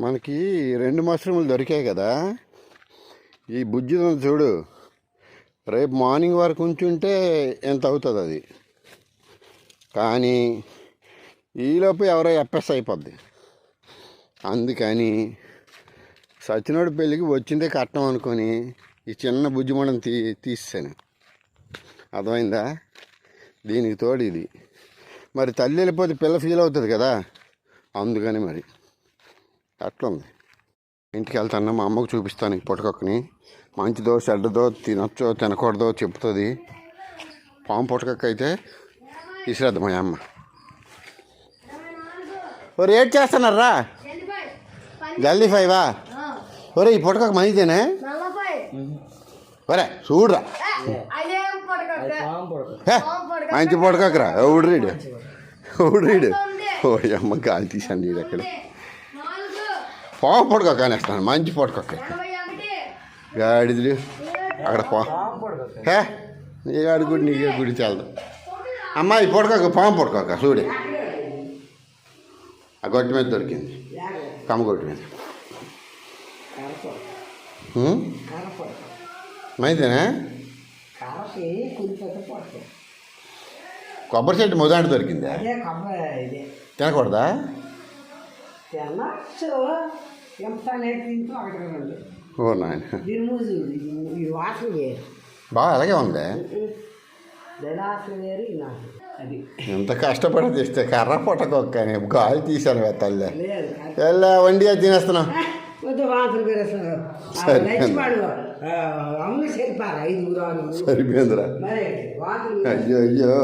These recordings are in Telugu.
మనకి 2 మష్రూములు దొరికాయి కదా. ఈ బుజ్జి చూడు, రేపు మార్నింగ్ వరకు ఉంచుంటే ఎంత అవుతుంది అది. కానీ ఈలోపు ఎవరో ఎప్పెస్ అయిపోద్ది. అందుకని సచ్చినోడి పెళ్ళికి వచ్చిందే కట్టం అనుకొని ఈ చిన్న బుజ్జి మండం తీసాను. అర్థమైందా? దీనికి తోడు ఇది. మరి తల్లి వెళ్ళిపోతే పిల్ల ఫీల్ అవుతుంది కదా, అందుకని మరి అట్లుంది. ఇంటికి వెళ్తాను, మా అమ్మకు చూపిస్తాను ఈ పుటకొక్కని. మంచిదో చెడ్డదో, తినొచ్చో తినకూడదో చెప్తుంది. పాము పుటకొక్క అయితే తీసుకురాద్దాం మా అమ్మ. ఒరే ఏడ్ చేస్తున్నారా? జల్దీ ఫైవా? ఒరే ఈ పుటకొక్క మంచిదేనే? ఒరే చూడరా, మంచి పుటకొక్కరా. ఎవడు రీడు ఓ అమ్మ గాలి తీసాను రీడు అక్కడ. పాము పుటకొక్క అనేస్తాను, మంచి పుటకొక్క. గాడిదులు అక్కడ హే నీ గాడి గుడి నీకే గుడి చాలదు. అమ్మ ఈ పుటకొక్క పాము పుటకొక్క చూడు, ఆ గొట్టు మీద దొరికింది, కమ్మ గొట్టు మీద. మైదేనా? కొబ్బరి చెట్టు మొదటి దొరికిందా? తినకూడదా? ఓ నాయన, బాగా అలాగే ఉంది. ఎంత కష్టపడి తీస్తే కర్ర పుట్టకొక్క గాలి తీసాను తల్లి. ఎలా వండి అది తినేస్తున్నావు. సరిపోయిందిరా. అయ్యో అయ్యో,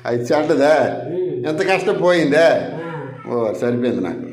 అది చెడ్డదా? ఎంత కష్టం పోయిందే. ఓ సరిపోయింది నాకు.